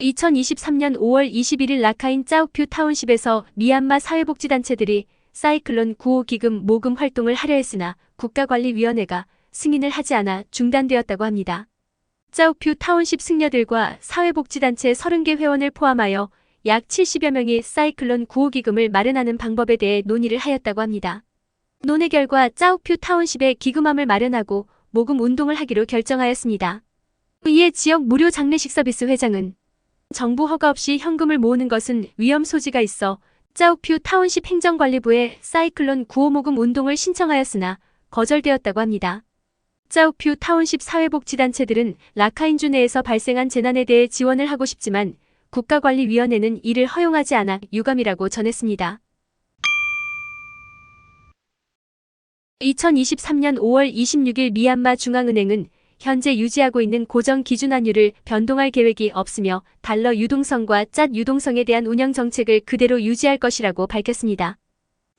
2023년 5월 21일 라카인 짜옥퓨 타운십에서 미얀마 사회복지단체들이 사이클론 구호 기금 모금 활동을 하려 했으나 국가관리위원회가 승인을 하지 않아 중단되었다고 합니다. 짜옥퓨 타운십 승려들과 사회복지단체 30개 회원을 포함하여 약 70여 명이 사이클론 구호 기금을 마련하는 방법에 대해 논의를 하였다고 합니다. 논의 결과 짜옥퓨 타운십에 기금함을 마련하고 모금 운동을 하기로 결정하였습니다. 이에 지역 무료 장례식 서비스 회장은 정부 허가 없이 현금을 모으는 것은 위험 소지가 있어 짜옥퓨 타운십 행정관리부에 사이클론 구호 모금 운동을 신청하였으나 거절되었다고 합니다. 짜옥퓨 타운십 사회복지단체들은 라카인주 내에서 발생한 재난에 대해 지원을 하고 싶지만 국가관리위원회는 이를 허용하지 않아 유감이라고 전했습니다. 2023년 5월 26일 미얀마 중앙은행은 현재 유지하고 있는 고정 기준환율을 변동할 계획이 없으며 달러 유동성과 cat 유동성에 대한 운영 정책을 그대로 유지할 것이라고 밝혔습니다.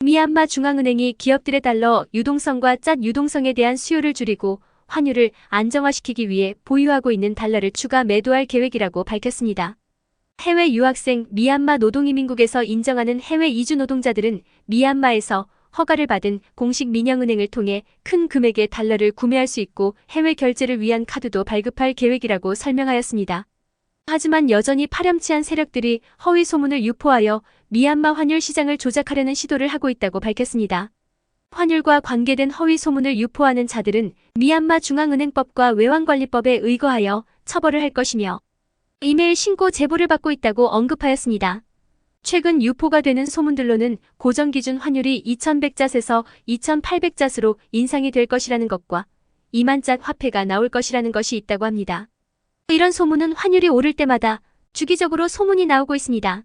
미얀마 중앙은행이 기업들의 달러 유동성과 cat 유동성에 대한 수요를 줄이고 환율을 안정화시키기 위해 보유하고 있는 달러를 추가 매도할 계획이라고 밝혔습니다. 해외 유학생 미얀마 노동이민국에서 인정하는 해외 이주 노동자들은 미얀마에서 허가를 받은 공식 민영은행을 통해 큰 금액의 달러를 구매할 수 있고 해외 결제를 위한 카드도 발급할 계획이라고 설명하였습니다. 하지만 여전히 파렴치한 세력들이 허위 소문을 유포하여 미얀마 환율 시장을 조작하려는 시도를 하고 있다고 밝혔습니다. 환율과 관계된 허위 소문을 유포하는 자들은 미얀마 중앙은행법과 외환관리법에 의거하여 처벌을 할 것이며 이메일 신고 제보를 받고 있다고 언급하였습니다. 최근 유포가 되는 소문들로는 고정기준 환율이 2100잣에서 2800잣으로 인상이 될 것이라는 것과 2만잣 화폐가 나올 것이라는 것이 있다고 합니다. 이런 소문은 환율이 오를 때마다 주기적으로 소문이 나오고 있습니다.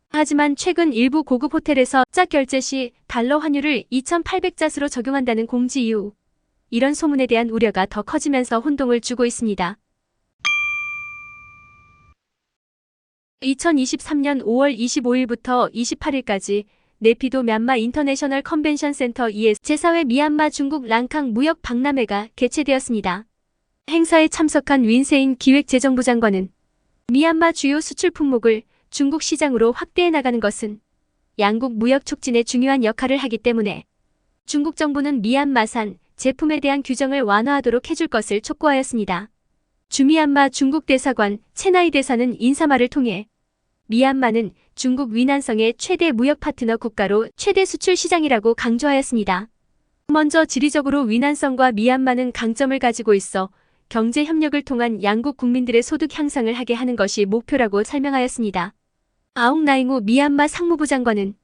하지만 최근 일부 고급 호텔에서 짝 결제 시 달러 환율을 2800잣으로 적용한다는 공지 이후 이런 소문에 대한 우려가 더 커지면서 혼동을 주고 있습니다. 2023년 5월 25일부터 28일까지 네피도 미얀마 인터내셔널 컨벤션 센터 ES 제4회 미얀마 중국 랑캉 무역 박람회가 개최되었습니다. 행사에 참석한 윈세인 기획재정부 장관은 미얀마 주요 수출 품목을 중국 시장으로 확대해 나가는 것은 양국 무역 촉진에 중요한 역할을 하기 때문에 중국 정부는 미얀마산 제품에 대한 규정을 완화하도록 해줄 것을 촉구하였습니다. 주미얀마 중국 대사관 채나이 대사는 인사말을 통해 미얀마는 중국 위난성의 최대 무역 파트너 국가로 최대 수출 시장이라고 강조하였습니다. 먼저 지리적으로 위난성과 미얀마는 강점을 가지고 있어 경제 협력을 통한 양국 국민들의 소득 향상을 하게 하는 것이 목표라고 설명하였습니다. 아웅 나잉우 미얀마 상무부 장관은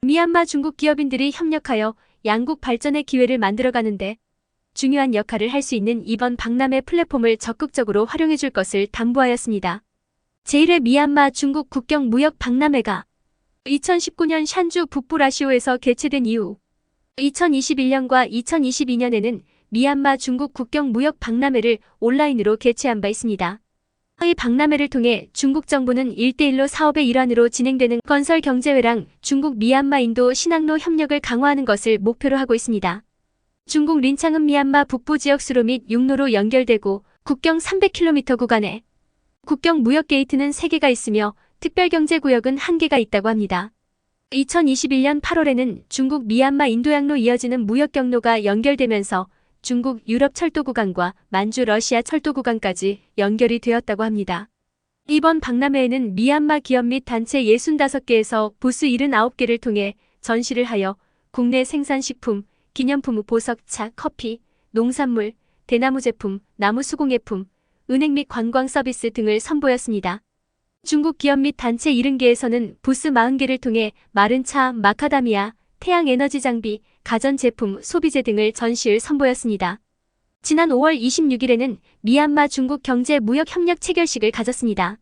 미얀마 중국 기업인들이 협력하여 양국 발전의 기회를 만들어가는데 중요한 역할을 할 수 있는 이번 박람회 플랫폼을 적극적으로 활용해 줄 것을 당부하였습니다. 제1회 미얀마 중국 국경 무역 박람회가 2019년 샨주 북부라시오에서 개최된 이후 2021년과 2022년에는 미얀마 중국 국경 무역 박람회를 온라인으로 개최한 바 있습니다. 이 박람회를 통해 중국 정부는 1대1로 사업의 일환으로 진행되는 건설 경제회랑 중국 미얀마 인도 신항로 협력을 강화하는 것을 목표로 하고 있습니다. 중국 린창은 미얀마 북부 지역 수로 및 육로로 연결되고 국경 300km 구간에 국경 무역 게이트는 3개가 있으며 특별경제구역은 1개가 있다고 합니다. 2021년 8월에는 중국 미얀마 인도양로 이어지는 무역 경로가 연결되면서 중국 유럽 철도 구간과 만주 러시아 철도 구간까지 연결이 되었다고 합니다. 이번 박람회에는 미얀마 기업 및 단체 65개에서 부스 79개를 통해 전시를 하여 국내 생산식품, 기념품, 보석, 차, 커피, 농산물, 대나무 제품, 나무 수공예품, 은행 및 관광 서비스 등을 선보였습니다. 중국 기업 및 단체 70개에서는 부스 40개를 통해 마른 차, 마카다미아, 태양에너지 장비, 가전제품, 소비재 등을 전시를 선보였습니다. 지난 5월 26일에는 미얀마 중국 경제 무역 협력 체결식을 가졌습니다.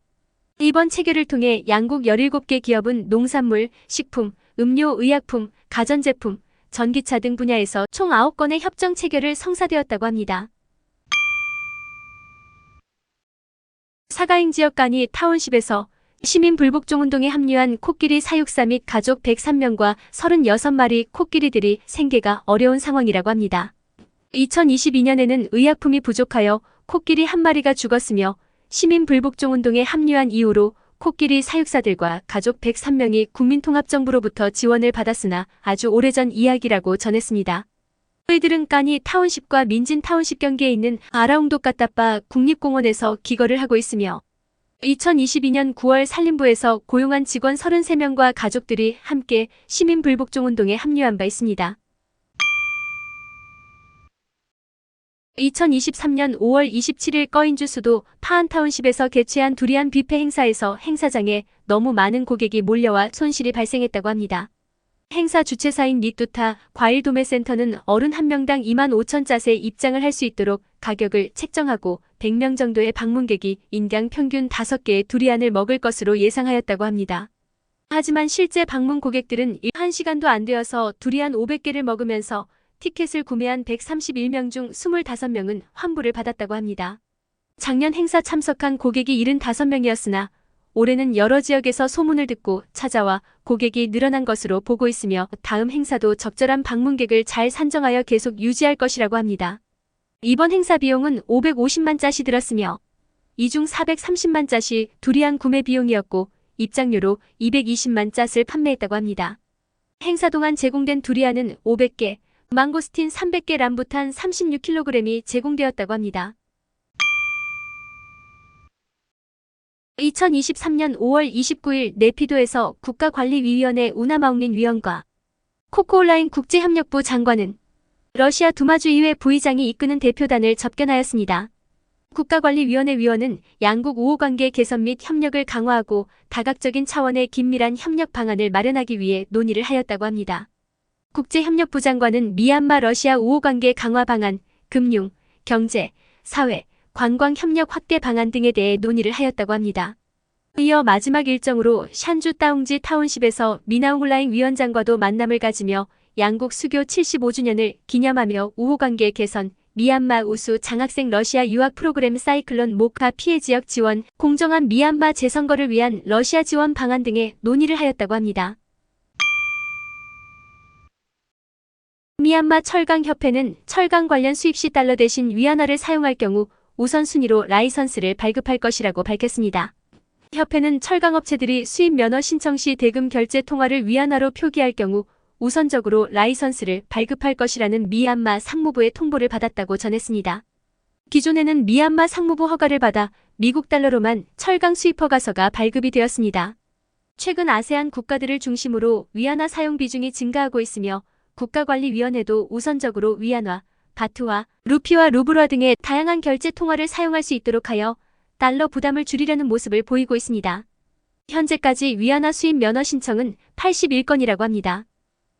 이번 체결을 통해 양국 17개 기업은 농산물, 식품, 음료, 의약품, 가전제품, 전기차 등 분야에서 총 9건의 협정 체결을 성사되었다고 합니다. 사가잉 지역 간이 타운십에서 시민 불복종운동에 합류한 코끼리 사육사 및 가족 103명과 36마리 코끼리들이 생계가 어려운 상황이라고 합니다. 2022년에는 의약품이 부족하여 코끼리 1마리가 죽었으며 시민 불복종운동에 합류한 이후로 코끼리 사육사들과 가족 103명이 국민통합정부로부터 지원을 받았으나 아주 오래전 이야기라고 전했습니다. 저희들은 까니 타운십과 민진 타운십 경계에 있는 아라웅도까따빠 국립공원에서 기거를 하고 있으며 2022년 9월 산림부에서 고용한 직원 33명과 가족들이 함께 시민불복종운동에 합류한 바 있습니다. 2023년 5월 27일 꺼인주 수도 파안타운십에서 개최한 두리안 뷔페 행사에서 행사장에 너무 많은 고객이 몰려와 손실이 발생했다고 합니다. 행사 주최사인 니뚜타 과일도매센터는 어른 1명당 25,000짜세 입장을 할 수 있도록 가격을 책정하고 100명 정도의 방문객이 인당 평균 5개의 두리안을 먹을 것으로 예상하였다고 합니다. 하지만 실제 방문 고객들은 1시간도 안 되어서 두리안 500개를 먹으면서 티켓을 구매한 131명 중 25명은 환불을 받았다고 합니다. 작년 행사 참석한 고객이 75명이었으나 올해는 여러 지역에서 소문을 듣고 찾아와 고객이 늘어난 것으로 보고 있으며 다음 행사도 적절한 방문객을 잘 산정하여 계속 유지할 것이라고 합니다. 이번 행사 비용은 550만 짜시 들었으며 이 중 430만 짜시 두리안 구매 비용이었고 입장료로 220만 짰을 판매했다고 합니다. 행사 동안 제공된 두리안은 500개, 망고스틴 300개, 람부탄 36kg이 제공되었다고 합니다. 2023년 5월 29일 네피도에서 국가관리위원회 우나마웅린 위원과 코코온라인 국제협력부 장관은 러시아 두마주의회 부의장이 이끄는 대표단을 접견하였습니다. 국가관리위원회 위원은 양국 우호관계 개선 및 협력을 강화하고 다각적인 차원의 긴밀한 협력 방안을 마련하기 위해 논의를 하였다고 합니다. 국제협력부 장관은 미얀마 러시아 우호관계 강화 방안, 금융, 경제, 사회, 관광 협력 확대 방안 등에 대해 논의를 하였다고 합니다. 이어 마지막 일정으로 샨주 따웅지 타운십에서 미나웅훌라잉 위원장과도 만남을 가지며 양국 수교 75주년을 기념하며 우호관계 개선, 미얀마 우수 장학생 러시아 유학 프로그램 사이클론 모카 피해 지역 지원, 공정한 미얀마 재선거를 위한 러시아 지원 방안 등에 논의를 하였다고 합니다. 미얀마 철강협회는 철강 관련 수입 시 달러 대신 위안화를 사용할 경우 우선순위로 라이선스를 발급할 것이라고 밝혔습니다. 협회는 철강업체들이 수입 면허 신청 시 대금 결제 통화를 위안화로 표기할 경우 우선적으로 라이선스를 발급할 것이라는 미얀마 상무부의 통보를 받았다고 전했습니다. 기존에는 미얀마 상무부 허가를 받아 미국 달러로만 철강 수입 허가서가 발급이 되었습니다. 최근 아세안 국가들을 중심으로 위안화 사용 비중이 증가하고 있으며 국가관리위원회도 우선적으로 위안화, 바트화, 루피와 루블화 등의 다양한 결제 통화를 사용할 수 있도록 하여 달러 부담을 줄이려는 모습을 보이고 있습니다. 현재까지 위안화 수입 면허 신청은 81건이라고 합니다.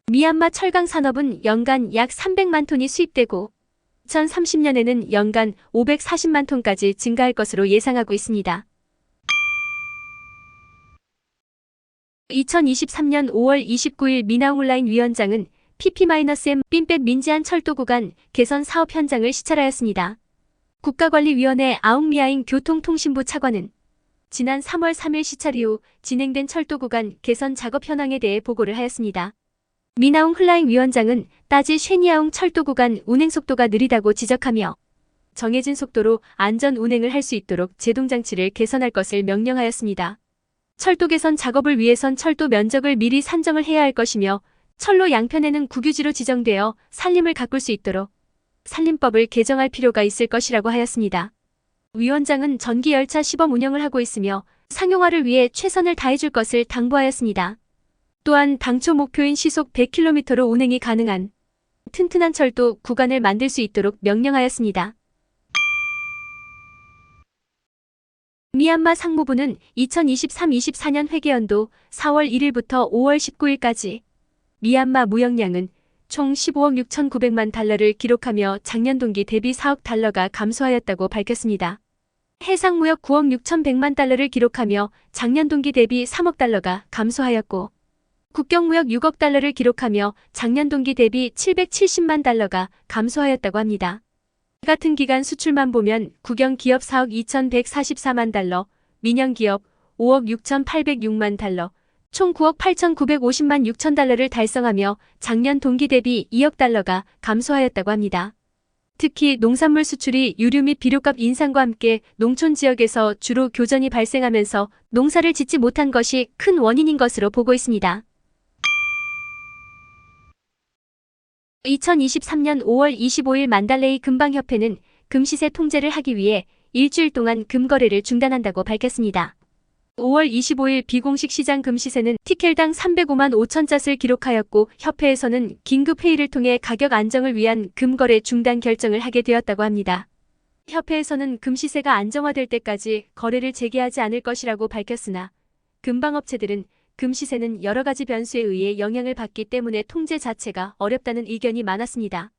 미얀마 철강 산업은 연간 약 300만 톤이 수입되고 2030년에는 연간 540만 톤까지 증가할 것으로 예상하고 있습니다. 2023년 5월 29일 미나웅훌라잉 위원장은 PP-M 빈백 민지안 철도 구간 개선 사업 현장을 시찰하였습니다. 국가관리위원회 아웅미아잉 교통통신부 차관은 지난 3월 3일 시찰 이후 진행된 철도 구간 개선 작업 현황에 대해 보고를 하였습니다. 미나웅훌라잉 위원장은 따지 쉐니아웅 철도 구간 운행 속도가 느리다고 지적하며 정해진 속도로 안전 운행을 할 수 있도록 제동장치를 개선할 것을 명령하였습니다. 철도 개선 작업을 위해선 철도 면적을 미리 산정을 해야 할 것이며 철로 양편에는 국유지로 지정되어 산림을 가꿀 수 있도록 산림법을 개정할 필요가 있을 것이라고 하였습니다. 위원장은 전기 열차 시범 운영을 하고 있으며 상용화를 위해 최선을 다해줄 것을 당부하였습니다. 또한 당초 목표인 시속 100km로 운행이 가능한 튼튼한 철도 구간을 만들 수 있도록 명령하였습니다. 미얀마 상무부는 2023-24년 회계연도 4월 1일부터 5월 19일까지 미얀마 무역량은 총 15억 6,900만 달러를 기록하며 작년 동기 대비 4억 달러가 감소하였다고 밝혔습니다. 해상무역 9억 6,100만 달러를 기록하며 작년 동기 대비 3억 달러가 감소하였고 국경무역 6억 달러를 기록하며 작년 동기 대비 770만 달러가 감소하였다고 합니다. 같은 기간 수출만 보면 국영기업 4억 2,144만 달러, 민영기업 5억 6,806만 달러, 총 9억 8,950만 6천 달러를 달성하며 작년 동기 대비 2억 달러가 감소하였다고 합니다. 특히 농산물 수출이 유류 및 비료값 인상과 함께 농촌 지역에서 주로 교전이 발생하면서 농사를 짓지 못한 것이 큰 원인인 것으로 보고 있습니다. 2023년 5월 25일 만달레이 금방협회는 금시세 통제를 하기 위해 일주일 동안 금거래를 중단한다고 밝혔습니다. 5월 25일 비공식 시장 금시세는 티켈당 305만 5천 잣을 기록하였고 협회에서는 긴급 회의를 통해 가격 안정을 위한 금거래 중단 결정을 하게 되었다고 합니다. 협회에서는 금시세가 안정화될 때까지 거래를 재개하지 않을 것이라고 밝혔으나 금방업체들은 금시세는 여러 가지 변수에 의해 영향을 받기 때문에 통제 자체가 어렵다는 의견이 많았습니다.